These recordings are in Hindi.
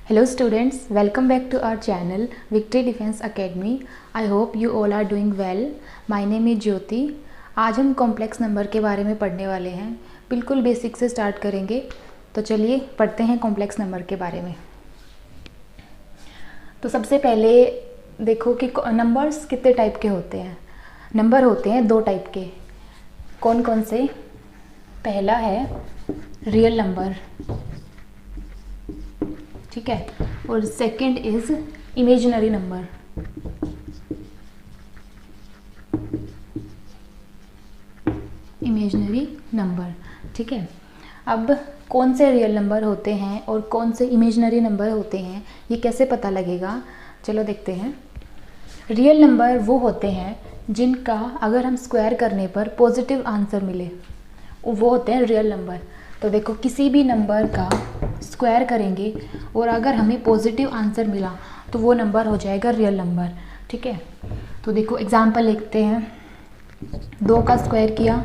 Hello students, welcome back to our channel Victory Defense Academy. I hope you all are doing well. My name is ज्योति. आज हम कॉम्प्लेक्स नंबर के बारे में पढ़ने वाले हैं. बिल्कुल बेसिक से स्टार्ट करेंगे. तो चलिए पढ़ते हैं कॉम्प्लेक्स नंबर के बारे में. तो सबसे पहले देखो कि नंबर्स कितने टाइप के होते हैं. नंबर होते हैं दो टाइप के. कौन कौन से? पहला है रियल नंबर, ठीक है, और second is imaginary number. Imaginary number, ठीक है. अब कौन से रियल नंबर होते हैं और कौन से इमेजिनरी नंबर होते हैं ये कैसे पता लगेगा? चलो देखते हैं. रियल नंबर वो होते हैं जिनका अगर हम स्क्वायर करने पर पॉजिटिव आंसर मिले, वो होते हैं रियल नंबर. तो देखो किसी भी नंबर का स्क्वायर करेंगे और अगर हमें पॉजिटिव आंसर मिला तो वो नंबर हो जाएगा रियल नंबर, ठीक है. तो देखो एग्जांपल लिखते हैं. 2 का स्क्वायर किया,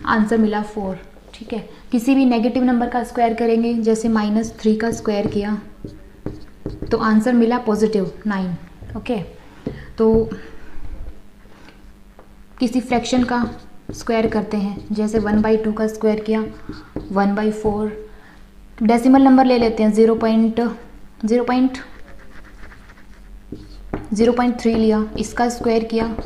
आंसर मिला 4, ठीक है. किसी भी नेगेटिव नंबर का स्क्वायर करेंगे, जैसे -3 का स्क्वायर किया तो आंसर मिला पॉजिटिव 9, ओके. तो किसी फ्रैक्शन का स्क्वायर करते हैं, जैसे 1/2 का स्क्वायर किया 1/4. डेसिमल नंबर ले लेते हैं, 0.3 लिया, इसका स्क्वायर किया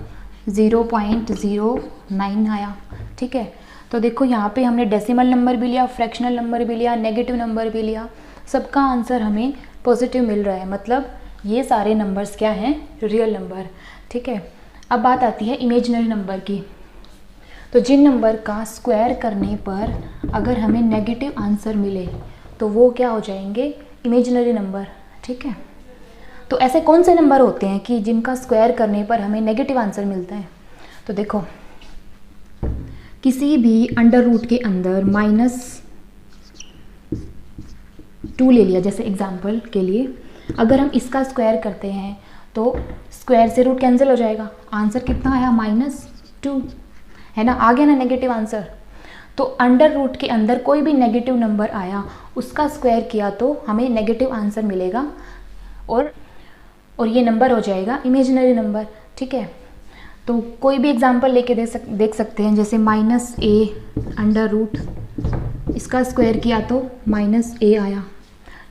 0.09 आया, ठीक है. तो देखो यहाँ पे हमने डेसिमल नंबर भी लिया, फ्रैक्शनल नंबर भी लिया, नेगेटिव नंबर भी लिया, सबका आंसर हमें पॉजिटिव मिल रहा है. मतलब ये सारे नंबर्स क्या हैं? रियल नंबर, ठीक है. अब बात आती है इमेजिनरी नंबर की. तो जिन नंबर का स्क्वायर करने पर अगर हमें नेगेटिव आंसर मिले तो वो क्या हो जाएंगे? इमेजिनरी नंबर, ठीक है. तो ऐसे कौन से नंबर होते हैं कि जिनका स्क्वायर करने पर हमें नेगेटिव आंसर मिलता है? तो देखो किसी भी अंडर रूट के अंदर -2 ले लिया, जैसे एग्जांपल के लिए. अगर हम इसका स्क्वायर करते हैं तो स्क्वायर से रूट कैंसिल हो जाएगा. आंसर कितना आया? -2, है ना. आ गया ना नेगेटिव आंसर. तो अंडर रूट के अंदर कोई भी नेगेटिव नंबर आया, उसका स्क्वायर किया तो हमें नेगेटिव आंसर मिलेगा और ये नंबर हो जाएगा इमेजिनरी नंबर, ठीक है. तो कोई भी एग्जांपल लेके देख सकते हैं, जैसे -a अंडर रूट, इसका स्क्वायर किया तो -a आया,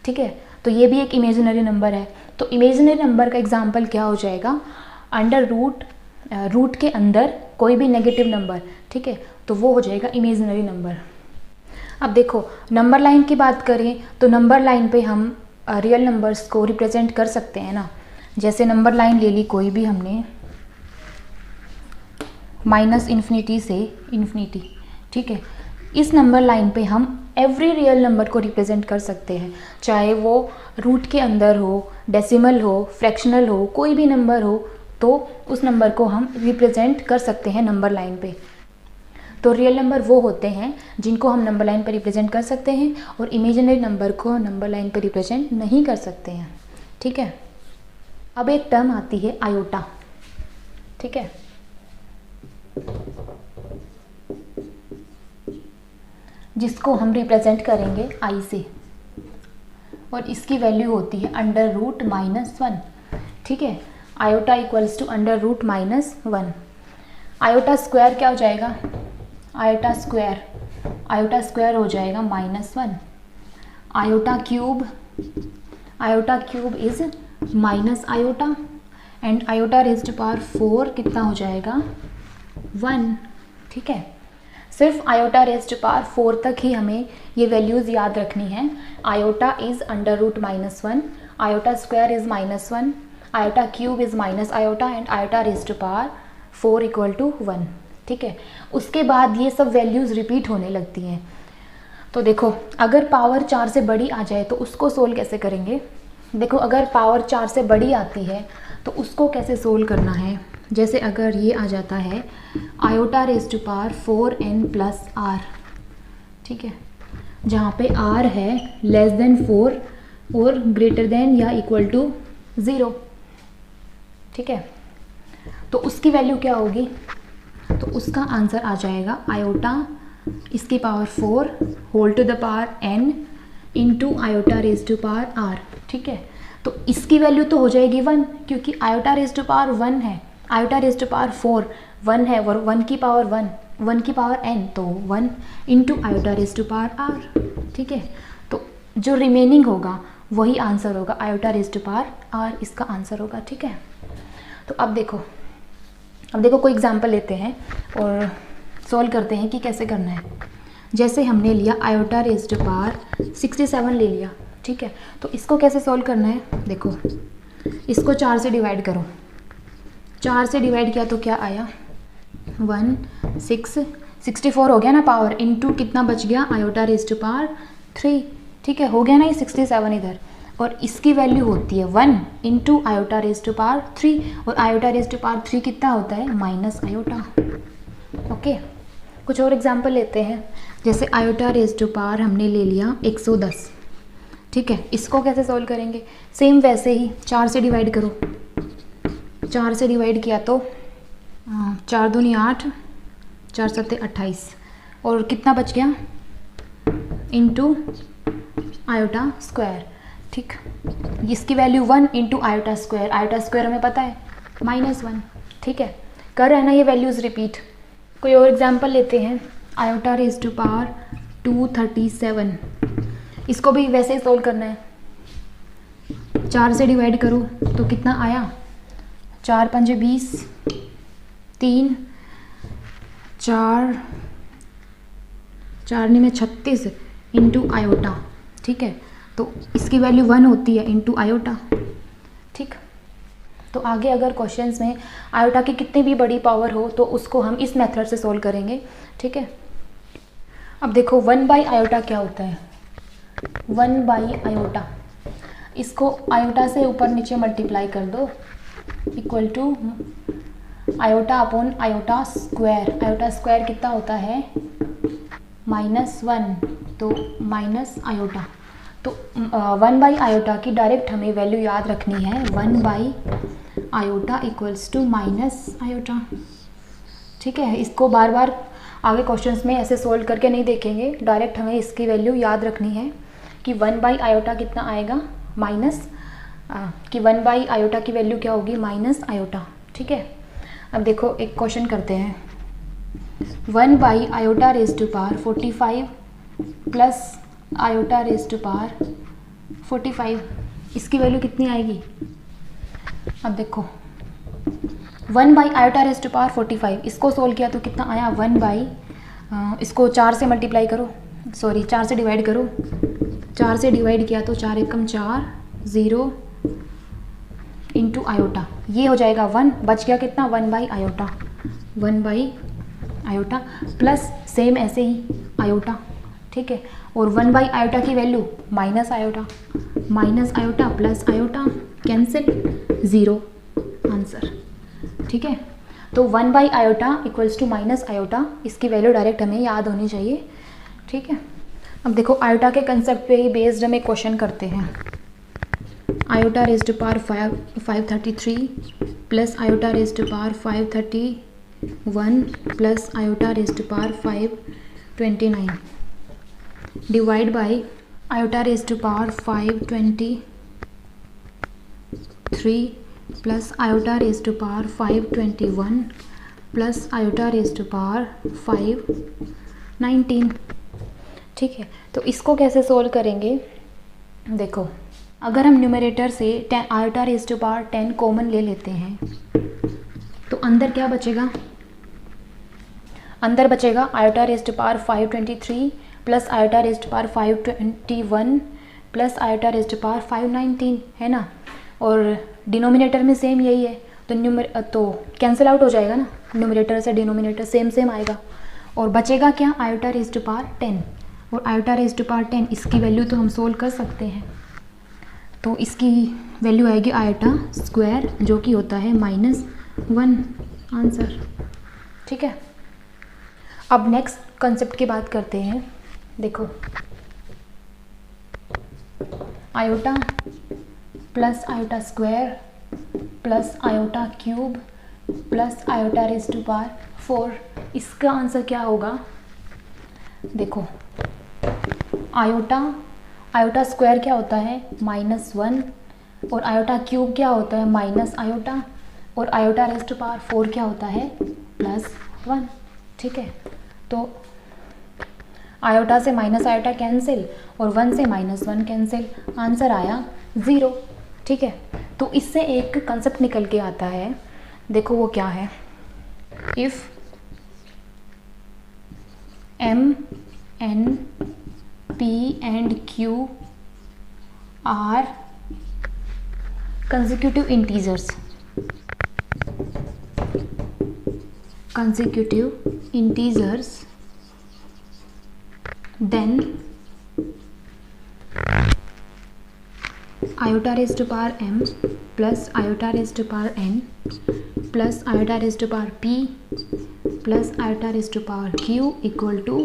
ठीक है. तो ये भी एक इमेजिनरी नंबर है. तो इमेजिनरी नंबर का एग्जांपल क्या हो जाएगा? अंडर रूट के अंदर कोई भी नेगेटिव नंबर, ठीक है, तो वो हो जाएगा इमेजिनरी नंबर. अब देखो नंबर लाइन की बात करें तो नंबर लाइन पे हम रियल नंबर्स को रिप्रेजेंट कर सकते हैं ना. जैसे नंबर लाइन ले ली कोई भी हमने, -∞ से ∞, ठीक है. इस नंबर लाइन पे हम एवरी रियल नंबर को रिप्रेजेंट कर सकते हैं, चाहे वो रूट के अंदर हो, डेसिमल हो, फ्रैक्शनल हो, कोई भी नंबर हो, तो उस नंबर को हम रिप्रेजेंट कर सकते हैं नंबर लाइन पे. तो रियल नंबर वो होते हैं जिनको हम नंबर लाइन पर रिप्रेजेंट कर सकते हैं और इमेजिनरी नंबर को नंबर लाइन पर रिप्रेजेंट नहीं कर सकते हैं, ठीक है. अब एक टर्म आती है आयोटा, ठीक है. जिसको हम रिप्रेजेंट करेंगे आई से, और इसकी वैल्यू होती है अंडर रूट -1, ठीक है. Iota equals to under root -1. Iota square क्या हो जाएगा? आयोटा स्क्वायर हो जाएगा -1. Iota cube is minus iota, and iota raised to power 4 कितना हो जाएगा? 1, ठीक है. सिर्फ आयोटा रेज़्ड टू पावर 4 तक ही हमें ये वैल्यूज़ याद रखनी है. Iota is under root -1, iota square is -1, iota cube is minus iota, and iota raised to power 4 equal to 1, ठीक है. उसके बाद ये सब वैल्यूज़ रिपीट होने लगती हैं. तो देखो अगर पावर 4 से बड़ी आ जाए तो उसको सोल्व कैसे करेंगे? देखो अगर पावर 4 से बड़ी आती है तो उसको कैसे सोल्व करना है? जैसे अगर ये आ जाता है iota raised to power 4n plus r, ठीक है, जहाँ पे r है लेस देन 4 और ग्रेटर देन या इक्वल टू 0, ठीक है. तो उसकी वैल्यू क्या होगी? तो उसका आंसर आ जाएगा आयोटा इसकी power 4 whole to the power n into iota raise to power r, ठीक है। तो इसकी वैल्यू तो हो जाएगी 1, क्योंकि आयोटा रेज टू पावर 1 है, आयोटा रेज टू पावर 4 1 है, और 1 की पावर 1 की पावर n, तो 1 into iota raise to power r, ठीक है। तो जो रिमेनिंग होगा वही आंसर होगा, iota raise to power r इसका आंसर होगा, ठीक है। तो अब देखो कोई एग्जांपल लेते हैं और सॉल्व करते हैं कि कैसे करना है। जैसे हमने लिया आयोटा रेज टू पावर 67 ले लिया, ठीक है। तो इसको कैसे सॉल्व करना है, देखो इसको 4 से डिवाइड करो, 4 से डिवाइड किया तो क्या आया 1 6 64 हो गया ना पावर, इनटू कितना बच गया आयोटा रेज टू पावर 3, ठीक है, हो गया ना ये 67 इधर। और इसकी वैल्यू होती है 1 into iota raise to power 3, और आयोटा रेज टू पावर 3 कितना होता है माइनस आयोटा। ओके, कुछ और एग्जांपल लेते हैं। जैसे आयोटा रेज टू पावर हमने ले लिया 110, ठीक है। इसको कैसे सॉल्व करेंगे, सेम वैसे ही 4 से डिवाइड करो, 4 से डिवाइड किया तो 4 दूनी 8, 4 सत्ते 28, और कितना बच गया इंटू आयोटा स्क्वायर, ठीक। इसकी वैल्यू 1 इंटू आयोटा स्क्वायर हमें पता है -1, ठीक है। कर रहे हैं ना ये वैल्यूज़ रिपीट। कोई और एग्जांपल लेते हैं, आयोटा रेज टू पावर 237, इसको भी वैसे ही सोल्व करना है। 4 से डिवाइड करो तो कितना आया 4 पंजे 20, 3 4 4 में 36 इंटू आयोटा, ठीक है। तो इसकी वैल्यू 1 होती है इंटू आयोटा, ठीक। तो आगे अगर क्वेश्चंस में आयोटा की कितनी भी बड़ी पावर हो तो उसको हम इस मेथड से सॉल्व करेंगे, ठीक है। अब देखो 1 बाई आयोटा क्या होता है, 1 बाई आयोटा, इसको आयोटा से ऊपर नीचे मल्टीप्लाई कर दो, equal to iota upon iota square कितना होता है -1, तो माइनस आयोटा। तो 1 बाई आयोटा की डायरेक्ट हमें वैल्यू याद रखनी है, 1 by iota equals to minus iota, ठीक है। इसको बार बार आगे क्वेश्चंस में ऐसे सोल्व करके नहीं देखेंगे, डायरेक्ट हमें इसकी वैल्यू याद रखनी है कि 1 बाई आयोटा कितना आएगा कि 1 बाई आयोटा की वैल्यू क्या होगी माइनस आयोटा, ठीक है। अब देखो एक क्वेश्चन करते हैं, 1 by iota raise to power 45 plus iota raise to power 45, इसकी वैल्यू कितनी आएगी। अब देखो 1 by iota raise to power 45, इसको सोल्व किया तो कितना आया 1 बाई, इसको 4 से मल्टीप्लाई करो, 4 से डिवाइड करो, 4 से डिवाइड किया तो 4 एकम 4 0 इंटू आयोटा, ये हो जाएगा 1, बच गया कितना 1 by iota, 1 by iota plus same ऐसे ही आयोटा, ठीक है। और 1 बाई आयोटा की value minus iota plus iota, cancel 0 answer, ठीक है। तो 1 by iota equals to minus iota, इसकी वैल्यू डायरेक्ट हमें याद होनी चाहिए, ठीक है। अब देखो आयोटा के कंसेप्ट पे ही बेस्ड हम एक क्वेश्चन करते हैं, iota raise to power 533 plus iota raise to power 531 plus iota raise to power 529 divide by iota raise to power 523 plus iota raise to power 521 plus iota raise to power 519, ठीक है। तो इसको कैसे सोल्व करेंगे, देखो अगर हम न्यूमरेटर से iota raise to power 10 common ले लेते हैं तो अंदर क्या बचेगा, अंदर बचेगा iota raise to power 523 plus iota raise to power 521 plus iota raise to power 519, है ना। और डिनोमिनेटर में सेम यही है, तो कैंसिल आउट हो जाएगा ना, न्यूमरेटर से डिनोमिनेटर सेम आएगा, और बचेगा क्या आयोटा रेज टू पावर 10, और आयोटा रेज टू पावर 10 इसकी वैल्यू तो हम सोल्व कर सकते हैं। तो इसकी वैल्यू आएगी आयोटा स्क्वायर, जो कि होता है -1 आंसर, ठीक है। अब नेक्स्ट कंसेप्ट की बात करते हैं। देखो iota plus iota square plus iota cube plus iota raise to power 4, इसका आंसर क्या होगा। देखो आयोटा आयोटा स्क्वायर क्या होता है -1, और आयोटा क्यूब क्या होता है माइनस आयोटा, और आयोटा रेज़ टू पावर 4 क्या होता है +1। ठीक है, तो आयोटा से माइनस आयोटा कैंसिल और 1 से -1 कैंसिल, आंसर आया 0। ठीक है, तो इससे एक कंसेप्ट निकल के आता है, देखो वो क्या है, if M, N, P and Q are consecutive integers, then iota raised to power m plus iota raised to power n plus iota raised to power p plus iota raised to power q equal to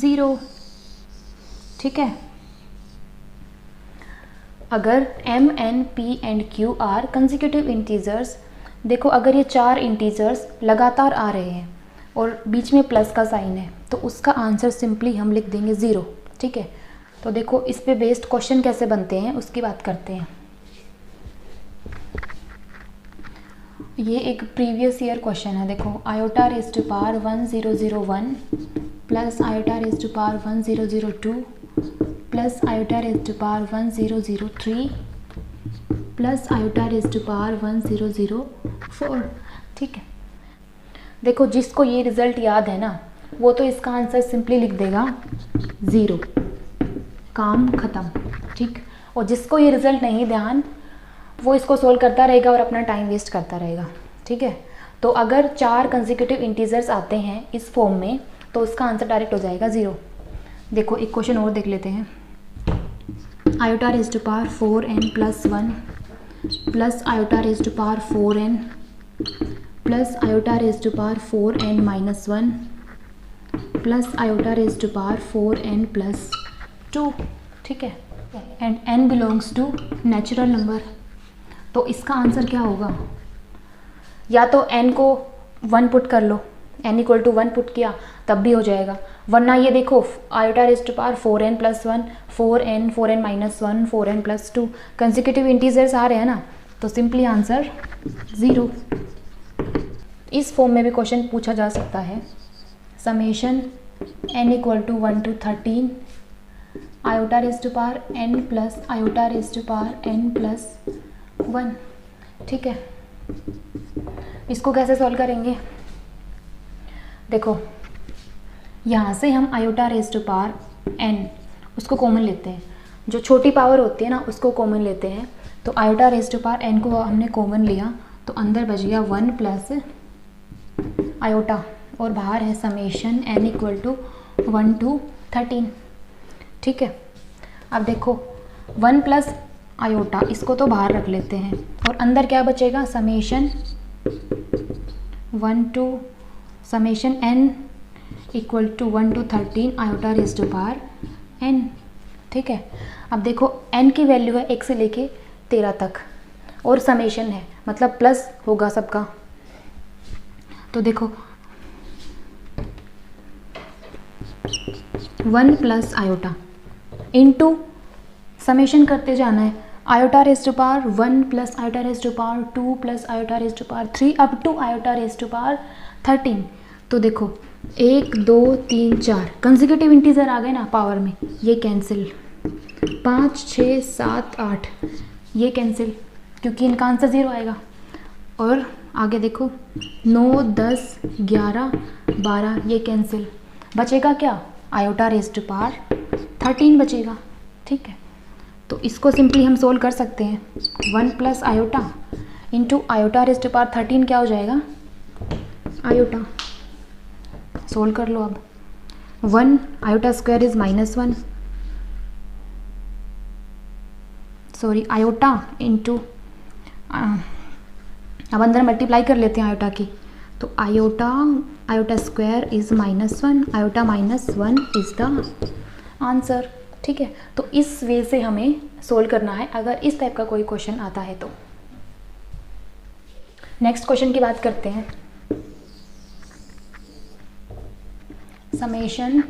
0। ठीक है, अगर m, n, p and q are consecutive integers, देखो अगर ये 4 इंटीजर्स लगातार आ रहे हैं और बीच में प्लस का साइन है तो उसका आंसर सिंपली हम लिख देंगे 0। ठीक है, तो देखो इस पे बेस्ड क्वेश्चन कैसे बनते हैं उसकी बात करते हैं। ये एक प्रीवियस ईयर क्वेश्चन है, देखो iota raise to power 1001 plus iota raise to power 1002 plus iota raise to power 1003 plus iota raise to power 1004। ठीक है, देखो जिसको ये रिज़ल्ट याद है ना वो तो इसका आंसर सिंपली लिख देगा 0, काम ख़त्म। ठीक, और जिसको ये रिज़ल्ट नहीं ध्यान वो इसको सोल्व करता रहेगा और अपना टाइम वेस्ट करता रहेगा। ठीक है, तो अगर 4 कंसेक्यूटिव इंटीजर्स आते हैं इस फॉर्म में तो उसका आंसर डायरेक्ट हो जाएगा 0। देखो एक क्वेश्चन और देख लेते हैं, iota raise to power 4n plus 1 plus iota raise to power 4n plus iota raise to power 4n minus 1 plus iota raise to power 4n plus 2। ठीक है, and n belongs to natural number, तो इसका आंसर क्या होगा, या तो n को 1 पुट कर लो, n इक्वल टू 1 पुट किया तब भी हो जाएगा, वरना ये देखो iota raise to power 4n plus 1 4n minus 1 4n plus 2 consecutive integers आ रहे हैं ना, तो सिंपली आंसर 0। इस फॉर्म में भी क्वेश्चन पूछा जा सकता है, summation n equal to 1 to 13 iota raise to power n plus iota raise to power n plus 1। ठीक है, इसको कैसे सॉल्व करेंगे, देखो यहाँ से हम iota raise to power n उसको कॉमन लेते हैं, जो छोटी पावर होती है ना उसको कॉमन लेते हैं, तो iota raise to power n को हमने कॉमन लिया तो अंदर बच गया 1 प्लस आयोटा और बाहर है summation n equal to 1 to 13। ठीक है, अब देखो 1 प्लस आयोटा इसको तो बाहर रख लेते हैं और अंदर क्या बचेगा, summation 1 to summation n equal to 1 to 13 iota raise to power n। ठीक है, अब देखो n की वैल्यू है 1 से लेके 13 तक और समेशन है मतलब प्लस होगा सबका, तो देखो 1 प्लस आयोटा इनटू समेशन करते जाना है, iota raise to power 1 plus iota raise to power 2 plus iota raise to power 3 up to iota raise to power 13। तो देखो 1 2 3 4 कंसेक्यूटिव इंटीजर आ गए ना पावर में, ये कैंसिल, 5 6 7 8 ये कैंसिल क्योंकि इनका आंसर 0 आएगा, और आगे देखो 9 10 11 12 ये कैंसिल, बचेगा क्या, आयोटा रेज़ टू पावर 13 बचेगा। ठीक है, तो इसको सिंपली हम सोल्व कर सकते हैं, 1 plus iota into iota raise to power 13 क्या हो जाएगा, आयोटा, सोल्व कर लो। अब 1 iota square is -1, sorry iota into, अब अंदर मल्टीप्लाई कर लेते हैं आयोटा की, तो iota square is -1, iota -1 is the answer. ठीक है, तो इस वे से हमें सोल्व करना है अगर इस टाइप का कोई क्वेश्चन आता है तो। नेक्स्ट क्वेश्चन की बात करते हैं, summation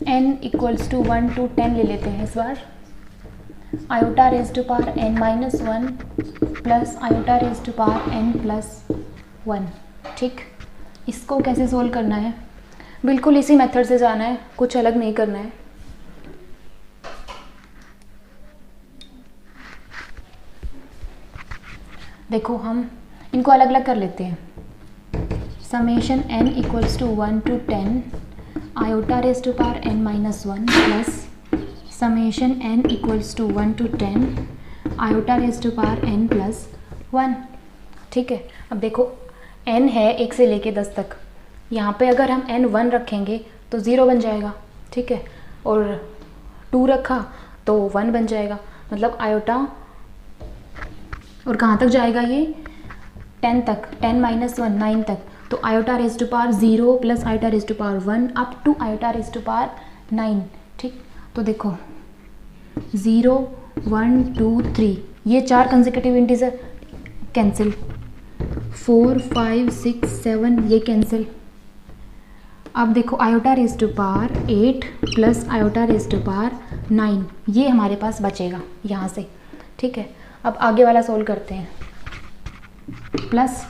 n equals to 1 to 10 ले लेते हैं इस बार। Iota raise to power n minus 1 plus iota raise to power n plus 1। ठीक, इसको कैसे सोल्व करना है? बिल्कुल इसी मेथड से जाना है, कुछ अलग नहीं करना है। देखो हम इनको अलग अलग कर लेते हैं। Summation n equals to 1 to 10 iota raise to power n minus 1 plus summation n equals to 1 to 10 iota raise to power n plus 1। ठीक है, अब देखो n है 1 से लेके 10 तक, यहाँ पे अगर हम n 1 रखेंगे तो 0 बन जाएगा। ठीक है, और 2 रखा तो 1 बन जाएगा, मतलब आयोटा, और कहाँ तक जाएगा ये? 10 तक, 10 माइनस 1 9 तक, तो iota raise to power 0 plus iota raise to power 1 up to iota raise to power 9। ठीक, तो देखो 0 1 2 3 ये 4 कंसेक्यूटिव इंटीजर कैंसिल, 4 5 6 7 ये कैंसिल। अब देखो iota raise to power 8 plus iota raise to power 9 ये हमारे पास बचेगा यहाँ से। ठीक है, अब आगे वाला सोल्व करते हैं। Plus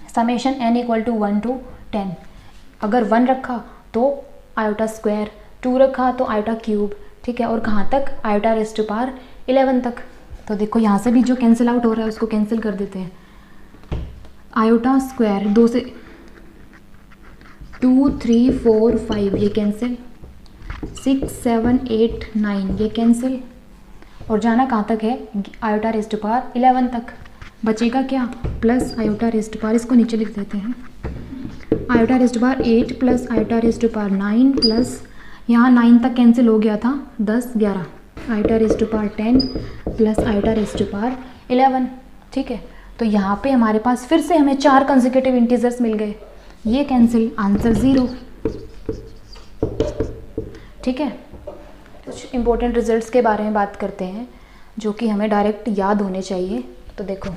summation n equal to 1 to 10, अगर 1 रखा तो आयोटा स्क्वायर, 2 रखा तो आयोटा क्यूब। ठीक है, और कहाँ तक? आयोटा रेज टू पावर 11 तक। तो देखो यहाँ से भी जो कैंसिल आउट हो रहा है उसको कैंसिल कर देते हैं। आयोटा स्क्वायर 2 से 2 3 4 5 ये कैंसिल, 6 7 8 9 ये कैंसिल, और जाना कहाँ तक है? आयोटा रेज टू पावर 11 तक। बचेगा क्या? Plus iota raise to power, इसको नीचे लिख देते हैं, iota raise to power 8 plus iota raise to power 9 plus यहाँ 9 तक कैंसिल हो गया था 10 11 iota raise to power 10 plus iota raise to power 11। ठीक है, तो यहाँ पे हमारे पास फिर से हमें 4 कंसेक्यूटिव इंटीजर्स मिल गए, ये कैंसिल, आंसर 0। ठीक है, कुछ इम्पोर्टेंट रिजल्ट्स के बारे में बात करते हैं जो कि हमें डायरेक्ट याद होने चाहिए। तो देखो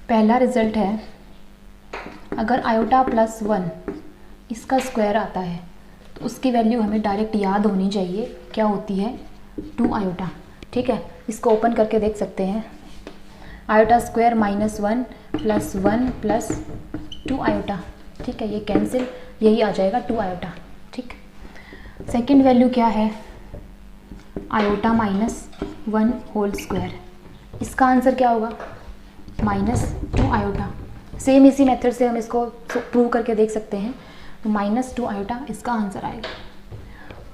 पहला रिजल्ट है, अगर आयोटा प्लस 1 इसका स्क्वायर आता है तो उसकी वैल्यू हमें डायरेक्ट याद होनी चाहिए, क्या होती है? 2 आयोटा। ठीक है, इसको ओपन करके देख सकते हैं। Iota square minus 1 plus 1 plus 2 iota. ठीक है, ये कैंसिल, यही आ जाएगा 2 आयोटा। ठीक, सेकंड वैल्यू क्या है? आयोटा माइनस 1 होल स्क्वायर, इसका आंसर क्या होगा? Minus 2 iota. सेम इसी मेथड से हम इसको प्रूव करके देख सकते हैं, तो माइनस 2 आयोटा इसका आंसर आएगा।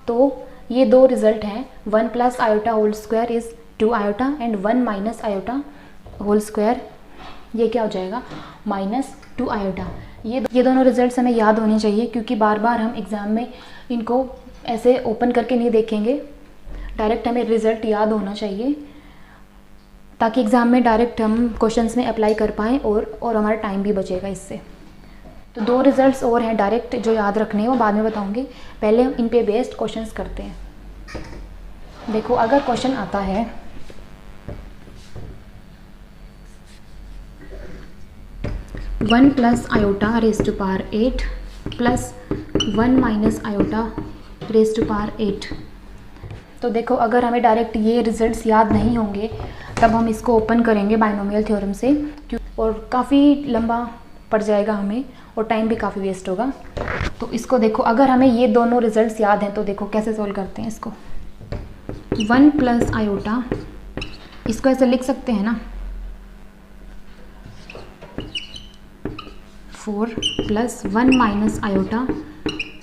तो ये 2 रिजल्ट हैं, 1 plus iota whole square is 2 iota and 1 minus iota whole square, ये क्या हो जाएगा? Minus 2 iota. ये दोनों रिजल्ट्स हमें याद होने चाहिए, क्योंकि बार बार हम एग्ज़ाम में इनको ऐसे ओपन करके नहीं देखेंगे, डायरेक्ट हमें रिज़ल्ट याद होना चाहिए ताकि एग्ज़ाम में डायरेक्ट हम क्वेश्चंस में अप्लाई कर पाएँ और हमारा टाइम भी बचेगा इससे। तो 2 रिजल्ट्स और हैं डायरेक्ट जो याद रखने हैं, वो बाद में बताऊंगी, पहले हम इन पे बेस्ड क्वेश्चंस करते हैं। देखो अगर क्वेश्चन आता है one plus iota raise to power 8 plus 1 minus iota raise to power 8, तो देखो अगर हमें डायरेक्ट ये रिजल्ट्स याद नहीं होंगे तब हम इसको ओपन करेंगे बाइनोमियल थ्योरम से, और काफ़ी लंबा पड़ जाएगा हमें और टाइम भी काफ़ी वेस्ट होगा। तो इसको देखो, अगर हमें ये दोनों रिजल्ट्स याद हैं तो देखो कैसे सोल्व करते हैं इसको। 1 प्लस आयोटा, इसको ऐसे लिख सकते हैं ना, 4 प्लस 1 माइनस आयोटा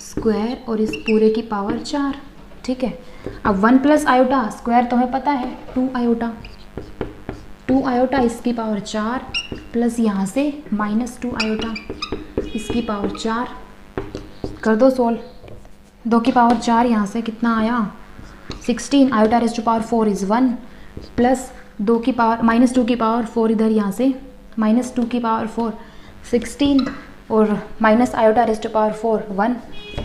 स्क्वायर और इस पूरे की पावर 4। ठीक है, अब 1 प्लस आयोटा स्क्वायर तो हमें पता है 2 आयोटा, 2 आयोटा इसकी पावर 4 प्लस यहाँ से माइनस 2 आयोटा इसकी पावर 4, कर दो सोल्व। 2 की पावर 4 यहाँ से कितना आया? 16 iota raise to power 4 is 1 plus 2 की पावर माइनस 2 की पावर 4 इधर यहाँ से माइनस 2 की पावर 4 16 और minus iota raise to power 4 1,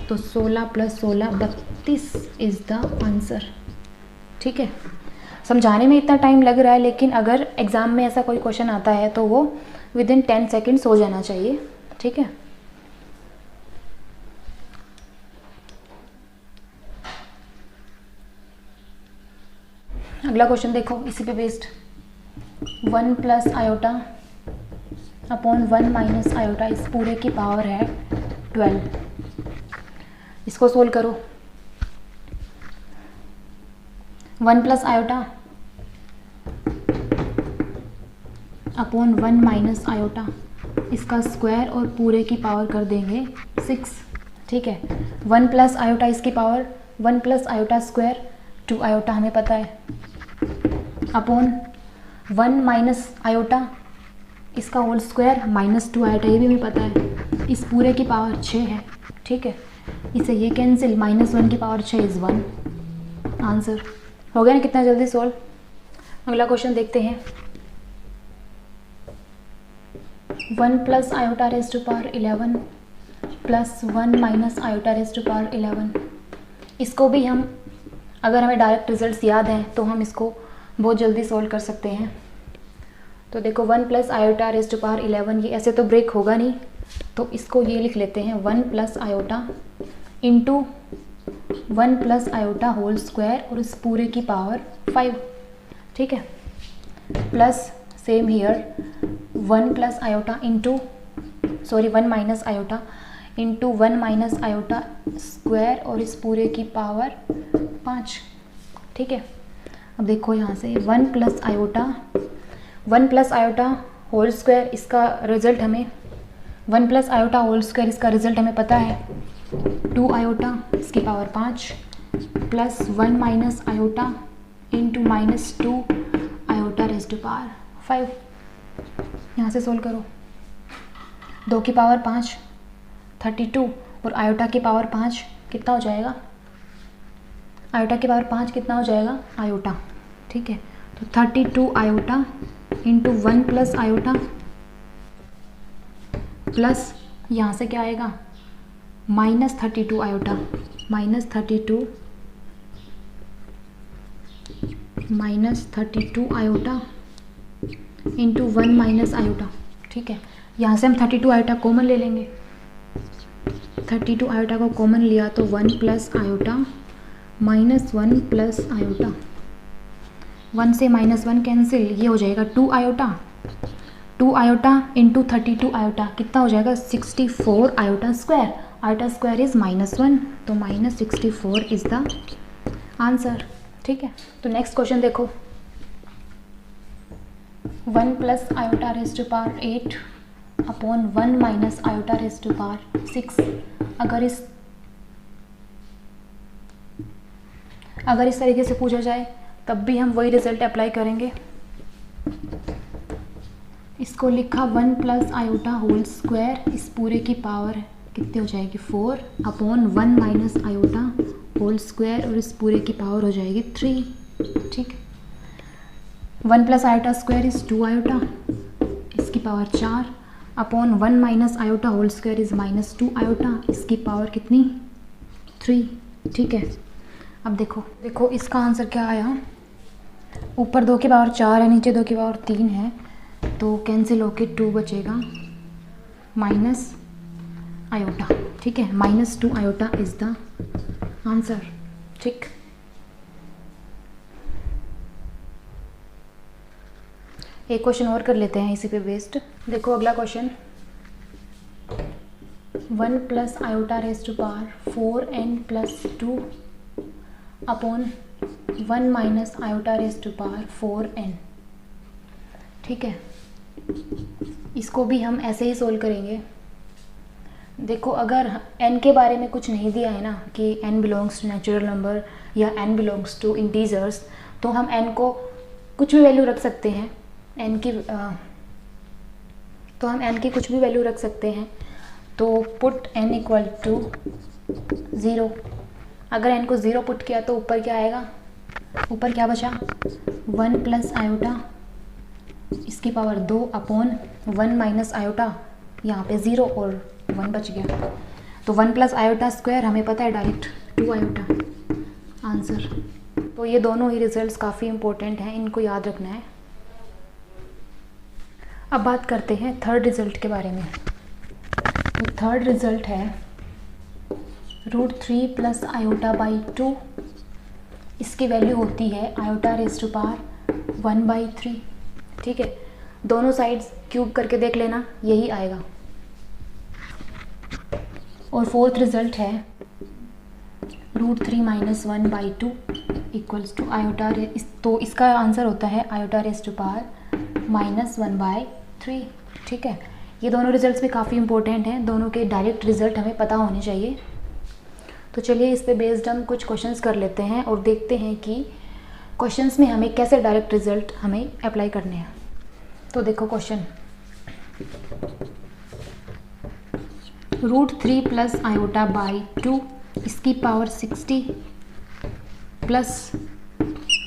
तो 16 प्लस 16 32 इज़ द आंसर। ठीक है, समझाने में इतना टाइम लग रहा है, लेकिन अगर एग्ज़ाम में ऐसा कोई क्वेश्चन आता है तो वो विदिन 10 सेकेंड्स हो जाना चाहिए। ठीक है, अगला क्वेश्चन देखो इसी पे based. 1 plus iota upon 1 minus iota इस पूरे की पावर है 12। इसको सोल्व करो। 1 plus iota upon 1 minus iota, इसका स्क्वायर और पूरे की पावर कर देंगे 6। ठीक है, 1 प्लस आयोटा इसकी power 1 plus iota square 2 iota हमें पता है, अपॉन 1 माइनस आयोटा इसका होल स्क्वायर -2 आयोटा, ये भी हमें पता है। इस पूरे की पावर 6 है। ठीक है, इसे ये कैंसिल, -1 की पावर 6 इज़ 1। आंसर हो गया ना, कितना जल्दी सॉल्व। अगला क्वेश्चन देखते हैं। 1 plus iota raise to power 11 plus 1 minus iota raise to power 11। इसको भी हम, अगर हमें डायरेक्ट रिजल्ट्स याद हैं तो हम इसको बहुत जल्दी सॉल्व कर सकते हैं। तो देखो 1 plus iota raise to power 11, ये ऐसे तो ब्रेक होगा नहीं, तो इसको ये लिख लेते हैं 1 plus iota into 1 plus iota whole square और इस पूरे की पावर 5। ठीक है, plus same here 1 plus iota into 1 minus iota into 1 minus iota square और इस पूरे की पावर 5। ठीक है, अब देखो यहाँ से 1 प्लस आयोटा होल स्क्वायर, इसका रिजल्ट हमें 1 प्लस आयोटा होल स्क्वायर, इसका रिजल्ट हमें पता है 2 आयोटा इसकी power 5 plus 1 minus iota into -2 iota raise to power 5। यहाँ से सोल्व करो। 2 की पावर 5 32 और आयोटा की पावर 5 कितना हो जाएगा, आयोटा की पावर 5 कितना हो जाएगा, आयोटा। ठीक है, तो 32 iota into 1 plus iota plus यहाँ से क्या आएगा -32 iota, -32 iota into 1 minus iota. ठीक है, यहाँ से हम 32 आयोटा कॉमन ले लेंगे। 32 आयोटा को कॉमन लिया तो 1 प्लस आयोटा -1 प्लस आयोटा, 1 से -1 कैंसिल, ये हो जाएगा 2 आयोटा इंटू 32 आयोटा कितना हो जाएगा 64 iota square. Iota square is -1, तो -64 इज़ द आंसर। ठीक है, तो नेक्स्ट क्वेश्चन देखो। 1 plus iota raise to power 8 upon 1 minus iota raise to power 6। अगर इस तरीके से पूछा जाए तब भी हम वही रिजल्ट अप्लाई करेंगे। इसको लिखा 1 प्लस आयोटा होल स्क्वायर, इस पूरे की पावर कितनी हो जाएगी 4 upon 1 minus iota whole square और इस पूरे की पावर हो जाएगी 3। ठीक, 1 plus iota square is 2 iota, इसकी power 4 upon 1 minus iota whole square is -2 iota, इसकी पावर कितनी 3। ठीक है, अब देखो इसका आंसर क्या आया। ऊपर 2 की पावर 4 है, नीचे 2 की पावर 3 है, तो कैंसिल होके 2 बचेगा माइनस आयोटा। ठीक है, -2 आयोटा इज़ द आंसर। ठीक, एक क्वेश्चन और कर लेते हैं इसी पे बेस्ड। देखो अगला question, 1 plus iota raise to power 4n plus 2 upon 1 minus iota raise to power 4n। ठीक है, इसको भी हम ऐसे ही सोल्व करेंगे। देखो अगर n के बारे में कुछ नहीं दिया है ना कि n belongs to natural number या n बिलोंग्स टू इंटीजर्स, तो हम n को कुछ भी वैल्यू रख सकते हैं। तो हम n की कुछ भी वैल्यू रख सकते हैं। तो पुट n इक्वल टू 0। अगर n को 0 पुट किया तो ऊपर क्या आएगा, ऊपर क्या बचा 1 प्लस आयोटा इसकी पावर 2 अपॉन 1 माइनस आयोटा, यहाँ पे 0 और 1 बच गया, तो 1 प्लस आयोटा स्क्वायर हमें पता है डायरेक्ट 2 आयोटा आंसर। तो ये दोनों ही रिजल्ट्स काफ़ी इम्पोर्टेंट हैं, इनको याद रखना है। अब बात करते हैं थर्ड रिज़ल्ट के बारे में। तो थर्ड रिज़ल्ट है √3 + i/2। इसकी वैल्यू होती है i/1/3। ठीक है, दोनों साइड्स क्यूब करके देख लेना, यही आएगा। और फोर्थ रिज़ल्ट है √3 - 1/2 = i/, तो इसका आंसर होता है i/-1/3। ठीक है, ये दोनों रिजल्ट्स भी काफ़ी इंपॉर्टेंट हैं, दोनों के डायरेक्ट रिजल्ट हमें पता होने चाहिए। तो चलिए इस पे बेस्ड हम कुछ क्वेश्चंस कर लेते हैं और देखते हैं कि क्वेश्चंस में हमें कैसे डायरेक्ट रिजल्ट हमें अप्लाई करने हैं। तो देखो क्वेश्चन, √3 + i/2 इसकी पावर 60 प्लस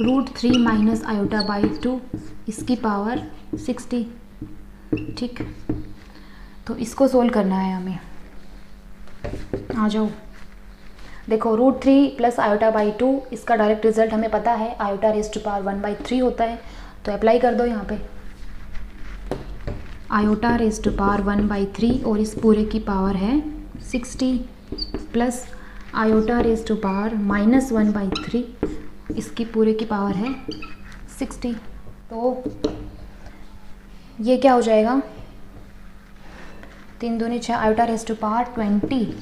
√3 - i/2 इसकी पावर 60। ठीक, तो इसको सोल्व करना है हमें। आ जाओ, देखो √3 + i/2 इसका डायरेक्ट रिजल्ट हमें पता है i/1/3 होता है, तो अप्लाई कर दो यहाँ पे i/1/3 और इस पूरे की पावर है 60 प्लस i/-1/3 इसकी पूरे की पावर है 60। तो ये क्या हो जाएगा, 3 दूनी 6 i/20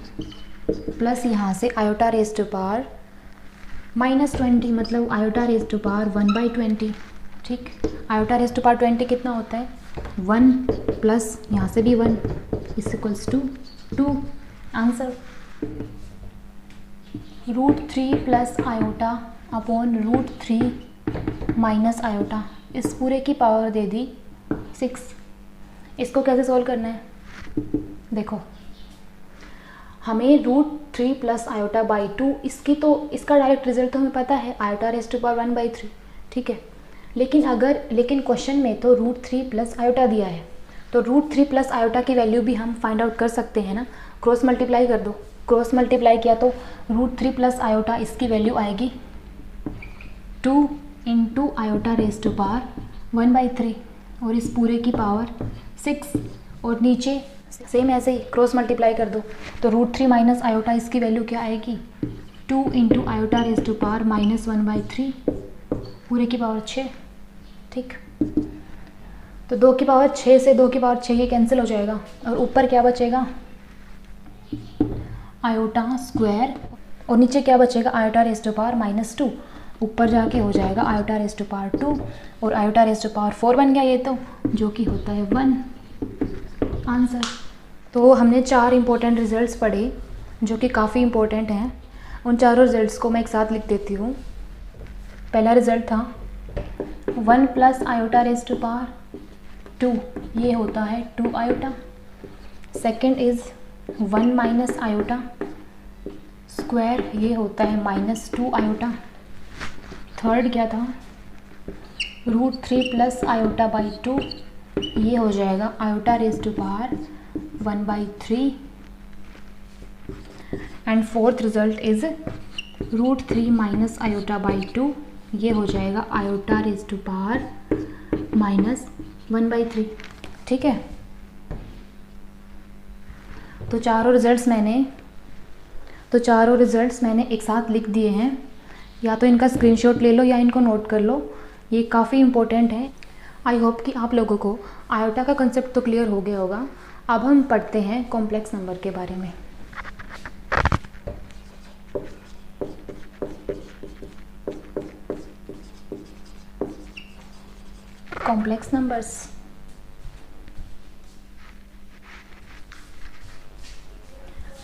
प्लस यहाँ से i/-20 मतलब i/1/20। ठीक, i/20 कितना होता है 1 प्लस यहाँ से भी 1 = 2। आंसर √3 + i/√3 - i/, इस पूरे की पावर दे दी 6। इसको कैसे सोल्व करना है, देखो हमें √3 + i/2 इसका डायरेक्ट रिजल्ट तो हमें पता है i/1/3। ठीक है, लेकिन क्वेश्चन में तो √3 + i दिया है, तो √3 + i की वैल्यू भी हम फाइंड आउट कर सकते हैं ना। क्रॉस मल्टीप्लाई कर दो, क्रॉस मल्टीप्लाई किया तो √3 + i इसकी वैल्यू आएगी 2 × i/1/3 और इस पूरे की पावर 6 और नीचे सेम ऐसे ही क्रॉस मल्टीप्लाई कर दो, तो √3 - i इसकी वैल्यू क्या आएगी 2 × i/-1/3 पूरे की पावर 6। ठीक, तो 2 की पावर 6 से 2 की पावर 6 ये कैंसिल हो जाएगा और ऊपर क्या बचेगा i² और नीचे क्या बचेगा i/-2। ऊपर जाके हो जाएगा i/2 और i/4 बन गया ये तो, जो कि होता है 1। आंसर। तो हमने 4 इंपॉर्टेंट रिजल्ट्स पढ़े जो कि काफ़ी इंपॉर्टेंट हैं। उन चारों रिजल्ट्स को मैं एक साथ लिख देती हूँ। पहला रिजल्ट था 1 + i/2, ये होता है 2 i। सेकेंड इज़ 1 - i², ये होता है -2 i। थर्ड क्या था √3 + i/2, ये हो जाएगा i/1/3। And fourth result is √3 - i/2, ये हो जाएगा i/-1/3। ठीक है, तो चारों रिजल्ट्स मैंने एक साथ लिख दिए हैं। या तो इनका स्क्रीनशॉट ले लो या इनको नोट कर लो, ये काफ़ी इंपॉर्टेंट है। आई होप कि आप लोगों को आयोटा का कंसेप्ट तो क्लियर हो गया होगा। अब हम पढ़ते हैं कॉम्प्लेक्स नंबर के बारे में।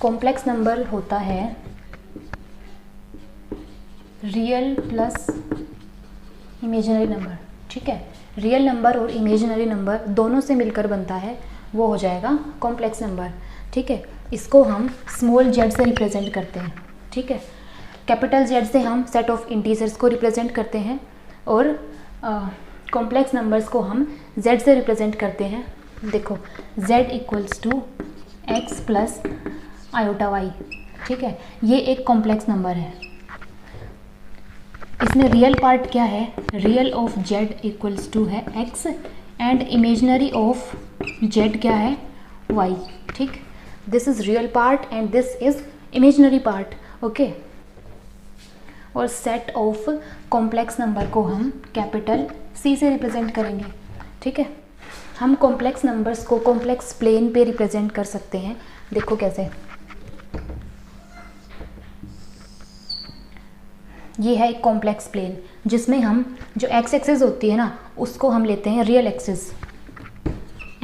कॉम्प्लेक्स नंबर होता है रियल प्लस इमेजिनरी नंबर। ठीक है, रियल नंबर और इमेजिनरी नंबर दोनों से मिलकर बनता है, वो हो जाएगा कॉम्प्लेक्स नंबर। ठीक है, इसको हम स्मॉल z से रिप्रेजेंट करते हैं। ठीक है, कैपिटल Z से हम सेट ऑफ इंटीजर्स को रिप्रेजेंट करते हैं और कॉम्प्लेक्स नंबर्स को हम z से रिप्रेजेंट करते हैं। देखो z = x + i/y। ठीक है, ये एक कॉम्प्लेक्स नंबर है। इसमें रियल पार्ट क्या है, real of Z equals to है X and imaginary of Z क्या है वाई, ठीक। This is real part and this is imaginary part, okay. और सेट ऑफ कॉम्प्लेक्स नंबर को हम कैपिटल सी से रिप्रेजेंट करेंगे, ठीक है। हम कॉम्प्लेक्स नंबर्स को कॉम्प्लेक्स प्लेन पे रिप्रेजेंट कर सकते हैं, देखो कैसे। ये है एक कॉम्प्लेक्स प्लेन जिसमें हम जो एक्स एक्सिस होती है ना उसको हम लेते हैं रियल एक्सिस,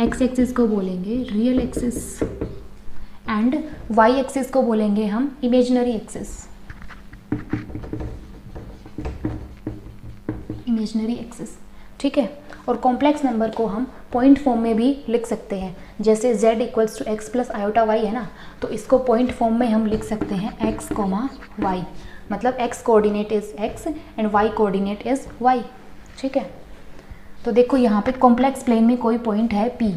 एक्स एक्सिस को बोलेंगे real axis and y axis को बोलेंगे हम इमेजिनरी एक्सिस, इमेजिनरी एक्सिस, ठीक है। और कॉम्प्लेक्स नंबर को हम पॉइंट फॉर्म में भी लिख सकते हैं, जैसे z equals to x plus iota y है ना, तो इसको पॉइंट फॉर्म में हम लिख सकते हैं x कोमा वाई, मतलब x coordinate is x and y coordinate is y, ठीक है। तो देखो यहाँ पे कॉम्प्लेक्स प्लेन में कोई पॉइंट है P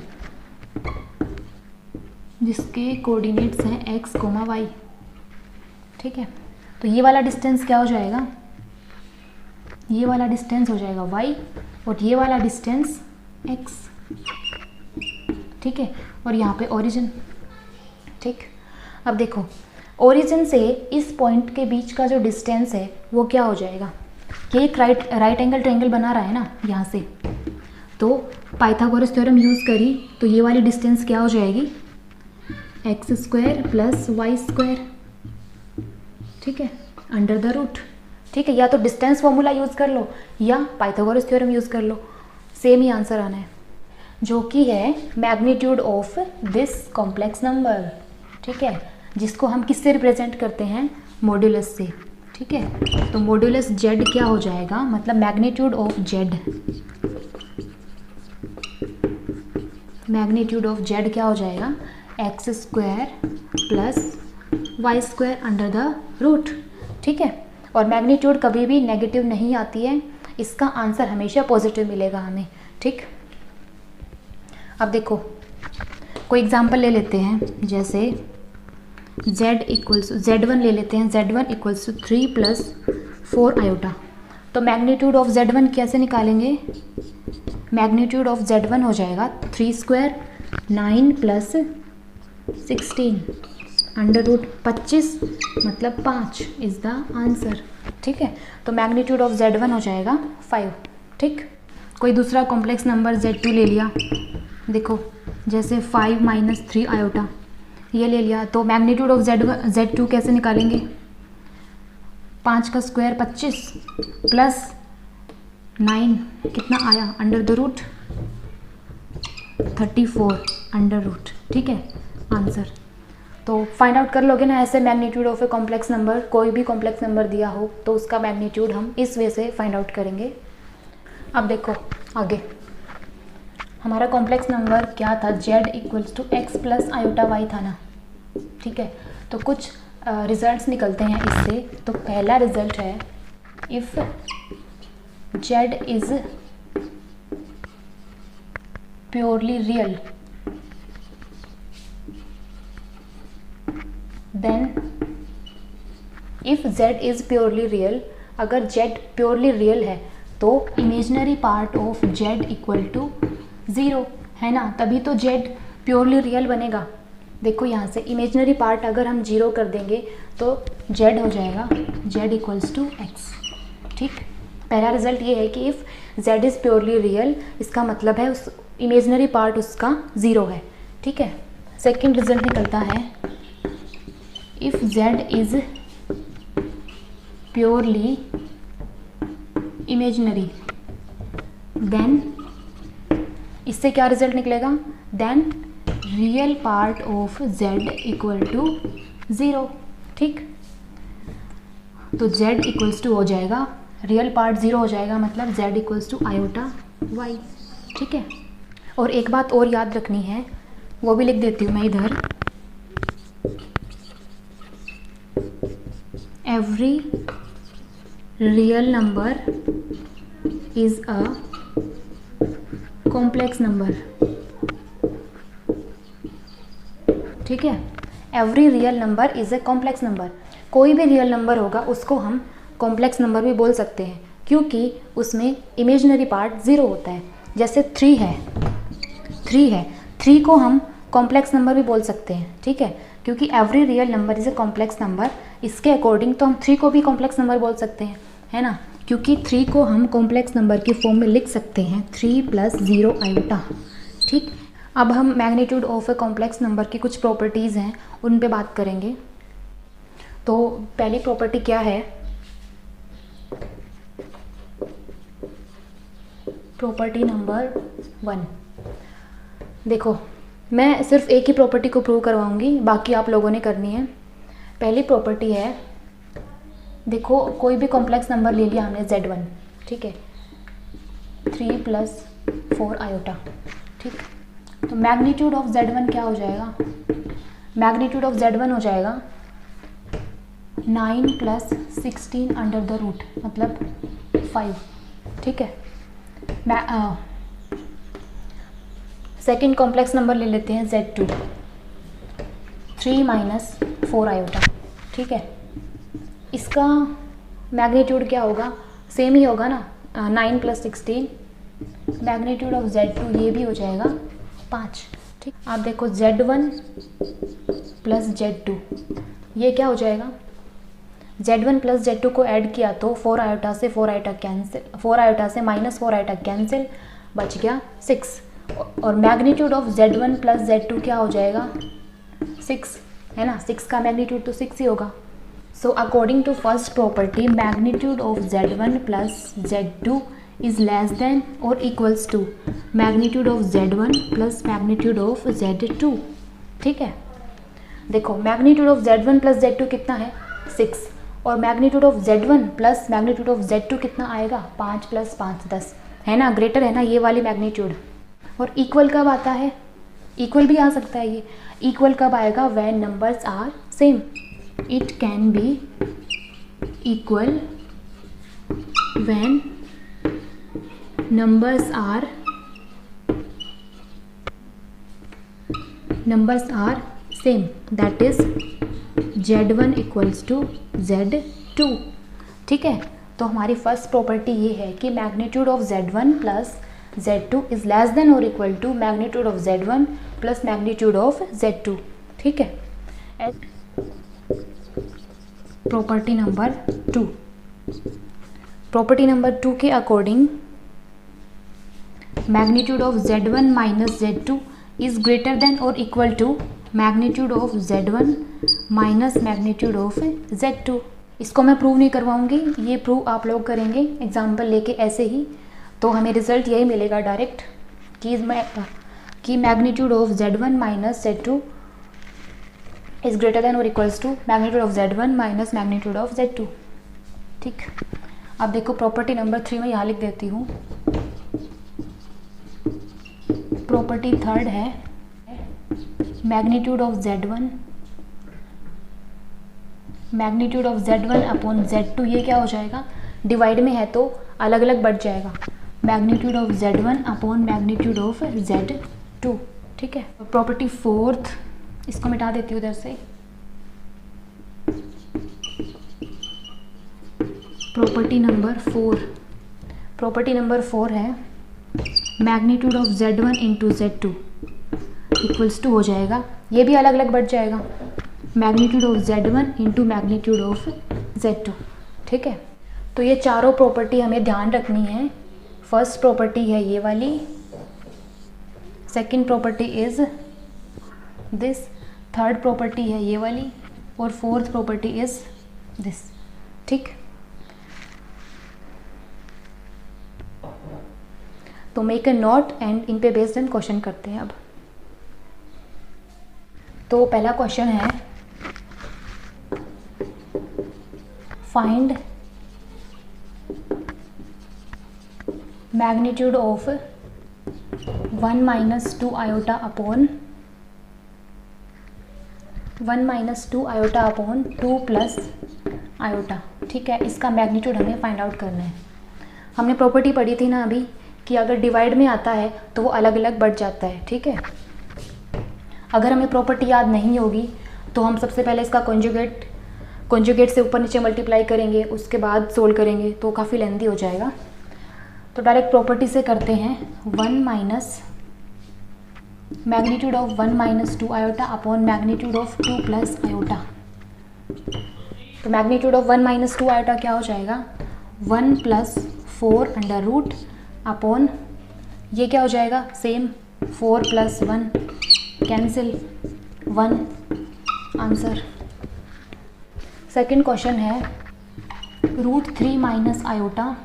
जिसके कोऑर्डिनेट्स हैं x कोमा y, ठीक है। तो ये वाला डिस्टेंस क्या हो जाएगा, ये वाला डिस्टेंस हो जाएगा y और ये वाला डिस्टेंस x, ठीक है। और यहाँ पे ओरिजिन, ठीक। अब देखो ओरिजिन से इस पॉइंट के बीच का जो डिस्टेंस है वो क्या हो जाएगा, कि एक राइट एंगल ट्रायंगल बना रहा है ना यहाँ से, तो पाइथागोरस थ्योरम यूज़ करी तो ये वाली डिस्टेंस क्या हो जाएगी x square plus y square, ठीक है, अंडर द रूट, ठीक है। या तो डिस्टेंस फॉर्मूला यूज़ कर लो या पाइथागोरस थ्योरम यूज़ कर लो, सेम ही आंसर आना है, जो कि है magnitude of this complex number, ठीक है, जिसको हम किससे रिप्रेजेंट करते हैं मॉड्यूलस से, ठीक है। तो मॉड्यूलस जेड क्या हो जाएगा, मतलब magnitude of z, magnitude of Z क्या हो जाएगा x square plus y square under the root, ठीक है। और मैग्नीट्यूड कभी भी नेगेटिव नहीं आती है, इसका आंसर हमेशा पॉजिटिव मिलेगा हमें, ठीक। अब देखो कोई एग्जांपल ले लेते हैं, जैसे z इक्वल्स z1 ले लेते हैं, z1 इक्वल्स टू 3 प्लस 4 आयोटा। तो मैग्नीट्यूड ऑफ z1 कैसे निकालेंगे, मैग्नीट्यूड ऑफ z1 हो जाएगा 3 स्क्वायर 9 प्लस 16 अंडर रूट 25 मतलब 5 इज़ द आंसर, ठीक है। तो मैग्नीट्यूड ऑफ z1 हो जाएगा 5, ठीक। कोई दूसरा कॉम्प्लेक्स नंबर z2 ले लिया, देखो जैसे 5 माइनस 3 आयोटा ये ले लिया, तो मैग्नीट्यूड ऑफ z2 कैसे निकालेंगे, 5 का स्क्वायर 25 प्लस 9 कितना आया under the root 34 under root, ठीक है, आंसर। तो फाइंड आउट कर लोगे ना ऐसे magnitude of a complex number, कोई भी कॉम्प्लेक्स नंबर दिया हो तो उसका मैग्नीट्यूड हम इस वे से फाइंड आउट करेंगे। अब देखो आगे हमारा कॉम्प्लेक्स नंबर क्या था, z equals to x plus iota y था ना, ठीक है। तो कुछ रिजल्ट्स निकलते हैं इससे। तो पहला रिजल्ट है if z is purely real then if z is purely real, अगर z प्योरली रियल है तो imaginary part of z equal to 0 है ना, तभी तो z प्योरली रियल बनेगा। देखो यहाँ से इमेजनरी पार्ट अगर हम 0 कर देंगे तो z हो जाएगा z इक्वल्स टू x, ठीक। पहला रिजल्ट ये है कि if z is purely real, इसका मतलब है उस इमेजनरी पार्ट उसका 0 है, ठीक है। सेकंड रिजल्ट निकलता है if z is purely imaginary then, इससे क्या रिजल्ट निकलेगा, then real part of z equal to 0, ठीक। तो z इक्वल्स टू हो जाएगा, रियल पार्ट 0 हो जाएगा, मतलब z equals to iota y, ठीक है। और एक बात और याद रखनी है, वो भी लिख देती हूँ मैं इधर, every real number is a complex number, ठीक है। Every real number is a complex number, कोई भी रियल नंबर होगा उसको हम कॉम्प्लेक्स नंबर भी बोल सकते हैं, क्योंकि उसमें इमेजिनरी पार्ट 0 होता है। जैसे 3 है, 3 को हम कॉम्प्लेक्स नंबर भी बोल सकते हैं, ठीक है, क्योंकि every real number is a complex number. इसके अकॉर्डिंग तो हम 3 को भी कॉम्प्लेक्स नंबर बोल सकते हैं, है ना, क्योंकि 3 को हम कॉम्प्लेक्स नंबर की फॉर्म में लिख सकते हैं 3 + 0 आयोटा, ठीक। अब हम magnitude of a complex number की कुछ प्रॉपर्टीज़ हैं उन पे बात करेंगे। तो पहली प्रॉपर्टी क्या है, प्रॉपर्टी नंबर 1। देखो, मैं सिर्फ एक ही प्रॉपर्टी को प्रूव करवाऊंगी, बाकी आप लोगों ने करनी है। पहली प्रॉपर्टी है, देखो कोई भी कॉम्प्लेक्स नंबर ले लिया हमने Z1, ठीक है, 3 + 4 आयोटा, ठीक। तो मैग्नीट्यूड ऑफ Z1 क्या हो जाएगा, मैग्नीट्यूड ऑफ Z1 हो जाएगा 9 + 16√, मतलब 5, ठीक है। सेकेंड कॉम्प्लेक्स नंबर ले लेते हैं Z2, 3 - 4 आयोटा, ठीक है। इसका मैग्नीट्यूड क्या होगा, सेम ही होगा ना, 9 + 16। मैग्नीट्यूड ऑफ Z2 ये भी हो जाएगा 5, ठीक। आप देखो Z1 + Z2 ये क्या हो जाएगा, Z1 + Z2 को ऐड किया तो 4 आयोटा से 4 आयोटा कैंसिल, 4 आयोटा से -4 आयोटा कैंसिल, बच गया 6। और मैग्नीट्यूड ऑफ Z1 + Z2 क्या हो जाएगा, 6, है ना, 6 का मैग्नीट्यूड तो 6 ही होगा। So according to first property, magnitude of Z1 + Z2 is less than और equals to magnitude of Z1 + magnitude of Z2, ठीक है। देखो मैग्नीट्यूड ऑफ Z1 + Z2 कितना है, 6, और magnitude of Z1 + magnitude of Z2 कितना आएगा, 5 + 5 10, है ना, ग्रेटर है ना ये वाली मैग्नीट्यूड। और इक्वल कब आता है, इक्वल भी आ सकता है ये, इक्वल कब आएगा, when numbers are same. It can be equal when numbers are same, that is Z1 = Z2, ठीक है। तो हमारी फर्स्ट प्रॉपर्टी ये है कि magnitude of Z1 + Z2 is less than और equal to magnitude of Z1 + magnitude of Z2, ठीक है। प्रॉपर्टी नंबर 2, प्रॉपर्टी नंबर 2 के according magnitude of Z1 - Z2 is greater than और equal to magnitude of Z1 - magnitude of Z2। इसको मैं प्रूव नहीं करवाऊंगी, ये प्रूव आप लोग करेंगे एग्जाम्पल लेके ऐसे ही, तो हमें रिजल्ट यही मिलेगा डायरेक्ट कि magnitude of Z1 - Z2 is greater than और equals to magnitude of Z1 - magnitude of Z2, ठीक। अब देखो प्रॉपर्टी नंबर 3 में यहाँ लिख देती हूँ। प्रॉपर्टी थर्ड है, magnitude of Z1 upon Z2, ये क्या हो जाएगा, डिवाइड में है तो अलग अलग बढ़ जाएगा, magnitude of Z1 upon magnitude of Z2, ठीक है। प्रॉपर्टी फोर्थ, इसको मिटा देती हूँ उधर से। प्रॉपर्टी नंबर 4 है magnitude of Z1 × Z2 equals to हो जाएगा, ये भी अलग अलग बढ़ जाएगा, magnitude of Z1 × magnitude of Z2, ठीक है। तो ये चारों प्रॉपर्टी हमें ध्यान रखनी है। फर्स्ट प्रॉपर्टी है ये वाली, second property is this, third property है ये वाली, और फोर्थ प्रॉपर्टी इज दिस, ठीक। तो make a note and in पे बेस्ड एंड क्वेश्चन करते हैं अब। तो पहला क्वेश्चन है, find magnitude of 1 - 2 iota upon 2 + iota, ठीक है। इसका मैग्नीट्यूड हमें फाइंड आउट करना है। हमने प्रॉपर्टी पढ़ी थी ना अभी कि अगर डिवाइड में आता है तो वो अलग अलग बढ़ जाता है, ठीक है। अगर हमें प्रॉपर्टी याद नहीं होगी तो हम सबसे पहले इसका कॉन्जुगेट कॉन्जुगेट से ऊपर नीचे मल्टीप्लाई करेंगे, उसके बाद सोल्व करेंगे तो काफ़ी लेंदी हो जाएगा। तो डायरेक्ट प्रॉपर्टी से करते हैं। 1 minus magnitude of 1 minus 2 iota upon magnitude of 2 plus iota. तो मैग्नीट्यूड ऑफ 1 माइनस 2 आयोटा क्या हो जाएगा, 1 प्लस 4 अंडर रूट अपॉन ये क्या हो जाएगा same 4 plus 1 cancel 1 answer. Second question है √3 minus iota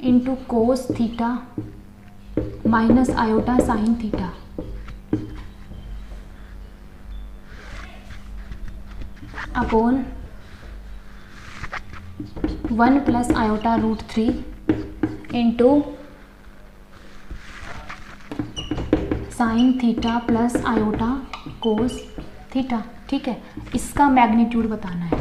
into cos theta minus iota sine theta. Upon 1 plus iota √3 into sine theta plus iota cos theta. ठीक है, इसका मैग्नीट्यूड बताना है।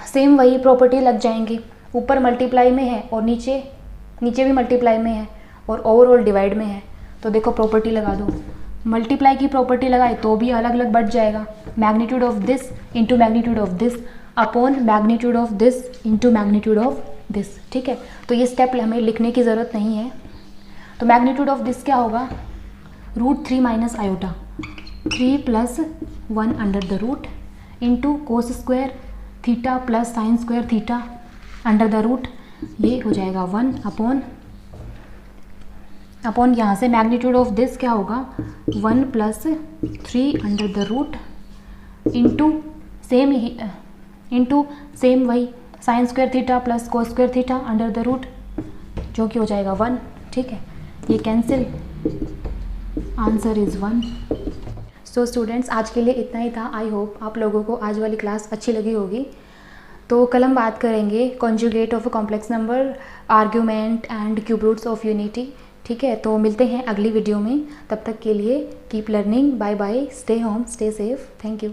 सेम वही प्रॉपर्टी लग जाएंगी, ऊपर मल्टीप्लाई में है और नीचे भी मल्टीप्लाई में है और ओवरऑल डिवाइड में है। तो देखो प्रॉपर्टी लगा दो, मल्टीप्लाई की प्रॉपर्टी लगाए तो भी अलग अलग बढ़ जाएगा, magnitude of this into magnitude of this upon magnitude of this into magnitude of this. ठीक है, तो ये स्टेप हमें लिखने की ज़रूरत नहीं है। तो मैग्नीट्यूड ऑफ दिस क्या होगा, √3 minus iota 3 plus 1 under the root into cos square theta plus sine square theta under the root, ये हो जाएगा 1 अपॉन यहाँ से मैग्नीट्यूड ऑफ दिस क्या होगा 1 plus 3 under the root into same वही sine square theta plus cos square theta under the root, जो कि हो जाएगा 1। ठीक है, ये cancel, answer is 1। So students, आज के लिए इतना ही था। आई होप आप लोगों को आज वाली क्लास अच्छी लगी होगी। तो कल हम बात करेंगे conjugate of a complex number, argument and cube roots of unity. ठीक है, तो मिलते हैं अगली वीडियो में। तब तक के लिए keep learning, bye bye, stay home, stay safe, thank you.